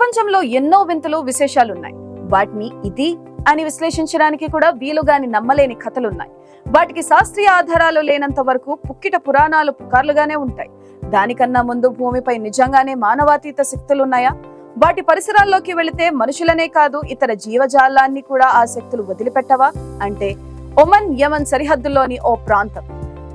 ప్రపంచంలో ఎన్నో వింతలు విశేషాలున్నాయి. వాటిని ఇది అని విశ్లేషించడానికి కూడా వీలుగాని నమ్మలేని కథలున్నాయి. వాటికి శాస్త్రీయ ఆధారాలు లేనంత వరకు పుక్కిట పురాణాలు పుకార్లుగానే ఉంటాయి. దానికన్నా ముందు భూమిపై నిజంగానే మానవాతీత శక్తులున్నాయా? వాటి పరిసరాల్లోకి వెళితే మనుషులనే కాదు ఇతర జీవజాలాన్ని కూడా ఆ శక్తులు వదిలిపెట్టవా అంటే ఒమన్ యమన్ సరిహద్దుల్లోని ఓ ప్రాంతం.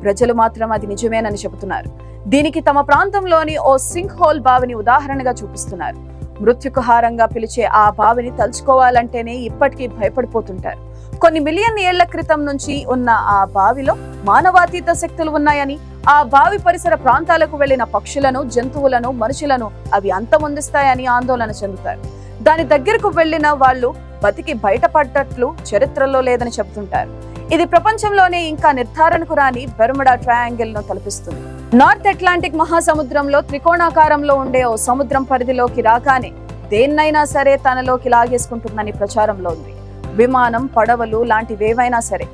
ప్రజలు మాత్రం అది నిజమేనని చెబుతున్నారు. దీనికి తమ ప్రాంతంలోని ఓ సింక్ హోల్ బావిని ఉదాహరణగా చూపిస్తున్నారు. మృత్యుకుహారంగా పిలిచే ఆ బావిని తలుచుకోవాలంటేనే ఇప్పటికీ భయపడిపోతుంటారు. కొన్ని మిలియన్ ఏళ్ల క్రితం నుంచి ఉన్న ఆ బావిలో మానవాతీత శక్తులు ఉన్నాయని, ఆ బావి పరిసర ప్రాంతాలకు వెళ్లిన పక్షులను, జంతువులను, మనుషులను అవి అంతమొందిస్తాయని ఆందోళన చెందుతారు. దాని దగ్గరకు వెళ్లిన వాళ్ళు బతికి బయటపడ్డట్లు చరిత్రలో లేదని చెబుతుంటారు. ఇది ప్రపంచంలోనే ఇంకా నిర్ధారణకు రాని బెర్ముడా ట్రయాంగిల్ ను తలపిస్తుంది. నార్త్ అట్లాంటిక్ మహాసముద్రంలో త్రికోణాకారంలో ఉండే ఓ సముద్రం పరిధిలోకి రాగానే దేన్నైనా సరే తనలోకి లాగేసుకుంటుందని ప్రచారంలో ఉంది. విమానం, పడవలు లాంటివేవైనా సరే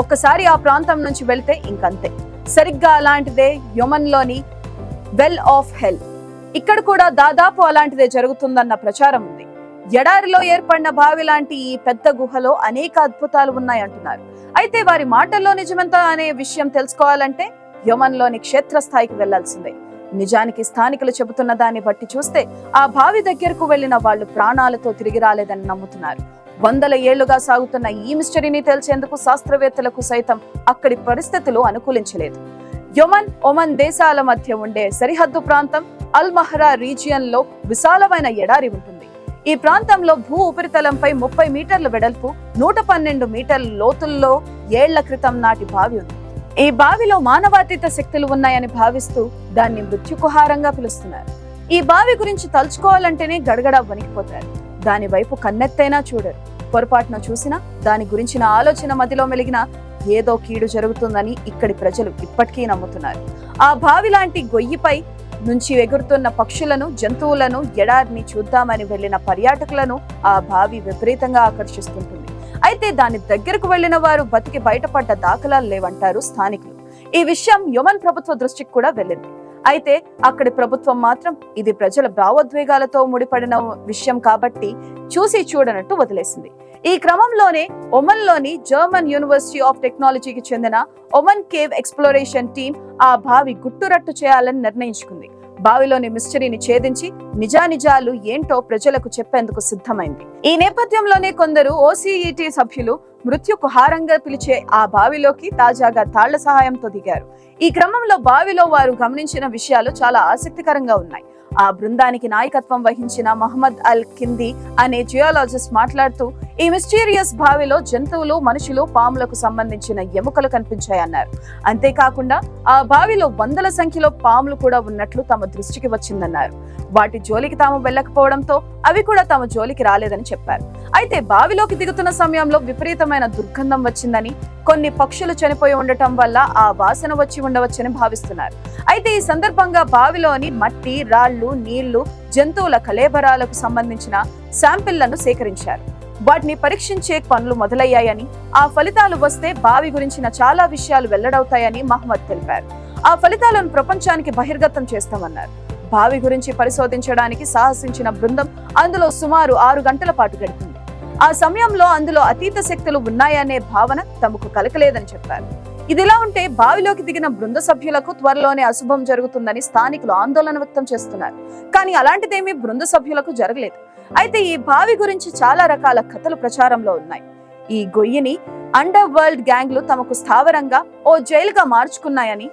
ఒక్కసారి ఆ ప్రాంతం నుంచి వెళ్తే ఇంకంతే. సరిగ్గా అలాంటిదే యెమెన్ లోని వెల్ ఆఫ్ హెల్. ఇక్కడ కూడా దాదాపు అలాంటిదే జరుగుతుందన్న ప్రచారం ఉంది. ఎడారిలో ఏర్పడిన బావి లాంటి ఈ పెద్ద గుహలో అనేక అద్భుతాలు ఉన్నాయంటున్నారు. అయితే వారి మాటల్లో నిజమెంత అనే విషయం తెలుసుకోవాలంటే యెమెన్ లోని క్షేత్రస్థాయికి వెళ్లాల్సిందే. నిజానికి స్థానికులు చెబుతున్న దాన్ని బట్టి చూస్తే ఆ బావి దగ్గరకు వెళ్లిన వాళ్ళు ప్రాణాలతో తిరిగి రాలేదని నమ్ముతున్నారు. వందల ఏళ్లుగా సాగుతున్న ఈ మిస్టరీని తెలిసేందుకు శాస్త్రవేత్తలకు సైతం అక్కడి పరిస్థితులు అనుకూలించలేదు. యెమెన్, ఒమన్ దేశాల మధ్య ఉండే సరిహద్దు ప్రాంతం అల్ మహ్రా రీజియన్ లో విశాలమైన ఎడారి ఉంటుంది. ఈ ప్రాంతంలో భూ ఉపరితలంపై 30 మీటర్ల వెడల్పు, 112 మీటర్ల లోతుల్లో ఏళ్ల క్రితం నాటి బావి ఉంది. ఈ బావిలో మానవాతీత శక్తులు ఉన్నాయని భావిస్తూ దాన్ని మృత్యుకుహారంగా పిలుస్తున్నారు. ఈ బావి గురించి తలుచుకోవాలంటేనే గడగడా వణికిపోతారు. దాని వైపు కన్నెత్తైనా చూడరు. పొరపాటున చూసినా దాని గురించిన ఆలోచన మదిలో మెలిగినా ఏదో కీడు జరుగుతుందని ఇక్కడి ప్రజలు ఇప్పటికీ నమ్ముతున్నారు. ఆ బావి లాంటి గొయ్యిపై నుంచి ఎగురుతున్న పక్షులను, జంతువులను, ఎడారిని చూద్దామని వెళ్లిన పర్యాటకులను ఆ బావి విపరీతంగా ఆకర్షిస్తుంటుంది. అయితే దాని దగ్గరకు వెళ్లిన వారు బతికి బయటపడ్డ దాఖలాలు లేవంటారు స్థానికులు. ఈ విషయం యెమెన్ ప్రభుత్వ దృష్టికి కూడా వెళ్ళింది. అయితే అక్కడి ప్రభుత్వం మాత్రం ఇది ప్రజల భావోద్వేగాలతో ముడిపడిన విషయం కాబట్టి చూసి చూడనట్టు వదిలేసింది. ఈ క్రమంలోనే ఒమన్ లోని జర్మన్ యూనివర్సిటీ ఆఫ్ టెక్నాలజీకి చెందిన ఒమన్ కేవ్ ఎక్స్ప్లోరేషన్ టీం ఆ బావి గుట్టురట్టు చేయాలని నిర్ణయించుకుంది. బావిలోని మిస్టరీని ఛేదించి నిజానిజాలు ఏంటో ప్రజలకు చెప్పేందుకు సిద్ధమైంది. ఈ నేపథ్యంలోనే కొందరు OCET సభ్యులు మృత్యుకుహారంగా పిలిచే ఆ బావిలోకి తాజాగా తాళ్ల సహాయంతో దిగారు. ఈ క్రమంలో బావిలో వారు గమనించిన విషయాలు చాలా ఆసక్తికరంగా ఉన్నాయి. ఆ బృందానికి నాయకత్వం వహించిన మహమ్మద్ అల్ కింది అనే జియాలజిస్ట్ మాట్లాడుతూ ఈ మిస్టీరియస్ బావిలో జంతువులు, మనుషులు, పాములకు సంబంధించిన ఎముకలు కనిపించాయన్నారు. అంతేకాకుండా ఆ బావిలో వందల సంఖ్యలో పాములు కూడా ఉన్నట్లు తమ దృష్టికి వచ్చిందన్నారు. వాటి జోలికి తాము వెళ్ళకపోవడంతో అవి కూడా తమ జోలికి రాలేదని చెప్పారు. అయితే బావిలోకి దిగుతున్న సమయంలో విపరీతమైన దుర్గంధం వచ్చిందని, కొన్ని పక్షులు చనిపోయి ఉండటం వల్ల ఆ వాసన వచ్చి ఉండవచ్చని భావిస్తున్నారు. అయితే ఈ సందర్భంగా బావిలోని మట్టి, రాళ్లు, నీళ్లు, జంతువుల కళేబరాలకు సంబంధించిన శాంపిళ్లను సేకరించారు. వాటిని పరీక్షించే పనులు మొదలయ్యాయని, ఆ ఫలితాలు వస్తే బావి గురించిన చాలా విషయాలు వెల్లడవుతాయని మహమ్మద్ తెలిపారు. ఆ ఫలితాలను ప్రపంచానికి బహిర్గతం చేస్తామన్నారు. బావి గురించి పరిశోధించడానికి సాహసించిన బృందం అందులో సుమారు 6 గంటల పాటు గడిపింది. ఆ సమయంలో అందులో అతీత శక్తులు ఉన్నాయనే భావన తమకు కలకలేదని చెప్పారు. ఇదిలా ఉంటే బావిలోకి దిగిన బృంద సభ్యులకు త్వరలోనే అశుభం జరుగుతుందని స్థానికులు ఆందోళన వ్యక్తం చేస్తున్నారు. కానీ అలాంటిదేమీ బృంద సభ్యులకు జరగలేదు. అయితే ఈ బావి గురించి చాలా రకాల కథలు ప్రచారంలో ఉన్నాయి. ఈ గొయ్యిని అండర్ వరల్డ్ గ్యాంగ్లు తమకు స్థావరంగా ఓ జైలుగా మార్చుకున్నాయని,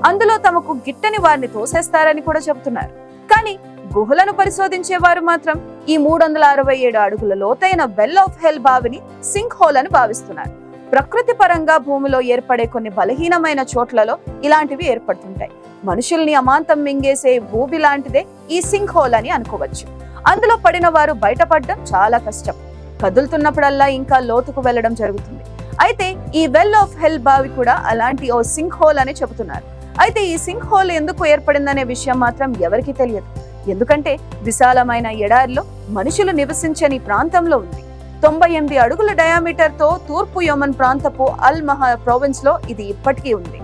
అందులో తమకు గిట్టని వారిని తోసేస్తారని కూడా చెబుతున్నారు. కానీ గుహలను పరిశోధించే వారు మాత్రం ఈ 367 అడుగుల లోతైన వెల్ ఆఫ్ హెల్ బావిని సింక్ హోల్ అని భావిస్తున్నారు. ప్రకృతి పరంగా భూమిలో ఏర్పడే కొన్ని బలహీనమైన చోట్లలో ఇలాంటివి ఏర్పడుతుంటాయి. మనుషుల్ని అమాంతం మింగేసే ఊబి లాంటిదే ఈ సింక్ హోల్ అని అనుకోవచ్చు. అందులో పడిన వారు బయటపడడం చాలా కష్టం. కదులుతున్నప్పుడల్లా ఇంకా లోతుకు వెళ్లడం జరుగుతుంది. అయితే ఈ వెల్ ఆఫ్ హెల్ బావి కూడా అలాంటి ఓ సింక్ హోల్ అని చెబుతున్నారు. అయితే ఈ సింక్ హోల్ ఎందుకు ఏర్పడిందనే విషయం మాత్రం ఎవరికీ తెలియదు. ఎందుకంటే విశాలమైన ఎడారిలో మనుషులు నివసించని ప్రాంతంలో ఉంది. 98 అడుగుల డయామీటర్ తో తూర్పు యెమెన్ ప్రాంతపు అల్ మహా ప్రావిన్స్ లో ఇది ఇప్పటికీ ఉంది.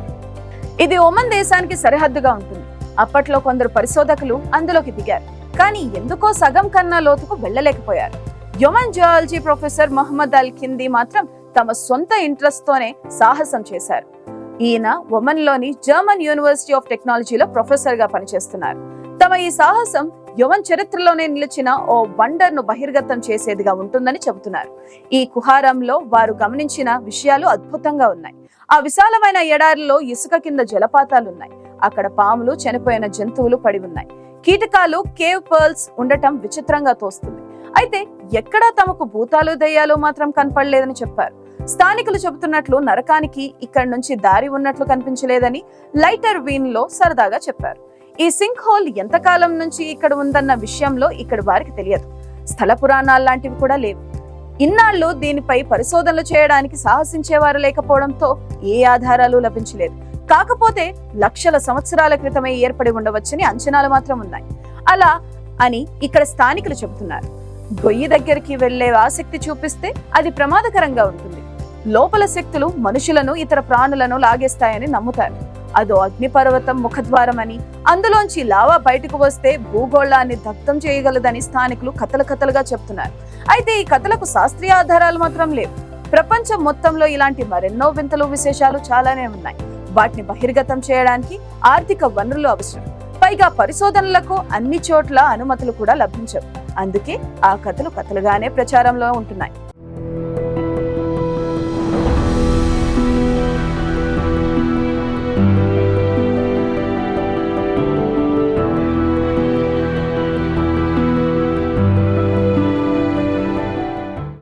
ఇది ఒమన్ దేశానికి సరిహద్దుగా ఉంటుంది. అప్పట్లో కొందరు పరిశోధకులు అందులోకి దిగారు. కానీ ఎందుకో సగం కన్నా లోతుకు వెళ్ళలేకపోయారు. యొమన్ జియాలజీ ప్రొఫెసర్ మహమ్మద్ అల్ కిందీ మాత్రం తమ సొంత ఇంట్రెస్ట్ తోనే సాహసం చేశారు. ఈయన ఒమన్ లోని జర్మన్ యూనివర్సిటీ ఆఫ్ టెక్నాలజీలో ప్రొఫెసర్ గా పనిచేస్తున్నారు. తమ ఈ సాహసం యొమన్ చరిత్రలోనే నిలిచిన ఓ వండర్ ను బహిర్గతం చేసేదిగా ఉంటుందని చెబుతున్నారు. ఈ కుహారంలో వారు గమనించిన విషయాలు అద్భుతంగా ఉన్నాయి. ఆ విశాలమైన ఎడారిలో ఇసుక కింద జలపాతాలున్నాయి. అక్కడ పాములు, చనిపోయిన జంతువులు పడి ఉన్నాయి. కీటకాలు, కేవ్ పర్ల్స్ ఉండటం విచిత్రంగా తోస్తుంది. అయితే ఎక్కడా తమకు భూతాలు, దయ్యాలు మాత్రం కనపడలేదని చెప్పారు. స్థానికులు చెబుతున్నట్లు నరకానికి ఇక్కడి నుంచి దారి ఉన్నట్లు కనిపించలేదని లైటర్ వీన్ లో సరదాగా చెప్పారు. ఈ సింక్ హోల్ ఎంతకాలం నుంచి ఇక్కడ ఉందన్న విషయంలో ఇక్కడ వారికి తెలియదు. స్థల పురాణాలు లాంటివి కూడా లేవు. ఇన్నాళ్లు దీనిపై పరిశోధనలు చేయడానికి సాహసించేవారు లేకపోవడంతో ఏ ఆధారాలు లభించలేదు. కాకపోతే లక్షల సంవత్సరాల క్రితమే ఏర్పడి ఉండవచ్చని అంచనాలు మాత్రం ఉన్నాయి. అలా అని ఇక్కడ స్థానికులు చెబుతున్నారు. గొయ్యి దగ్గరికి వెళ్లే ఆసక్తి చూపిస్తే అది ప్రమాదకరంగా ఉంటుంది. లోపల శక్తులు మనుషులను, ఇతర ప్రాణులను లాగేస్తాయని నమ్ముతారు. అదో అగ్నిపర్వతం ముఖద్వారం అని, అందులోంచి లావా బయటకు వస్తే భూగోళాన్ని దగ్ధం చేయగలదని స్థానికులు కథలుగా చెప్తున్నారు. అయితే ఈ కథలకు శాస్త్రీయ ఆధారాలు మాత్రం లేవు. ప్రపంచం మొత్తంలో ఇలాంటి మరెన్నో వింతలు, విశేషాలు చాలానే ఉన్నాయి. వాటిని బహిర్గతం చేయడానికి ఆర్థిక వనరులు అవసరం. పైగా పరిశోధనలకు అన్ని చోట్ల అనుమతులు కూడా లభించవు. అందుకే ఆ కథలుగానే ప్రచారంలో ఉంటున్నాయి.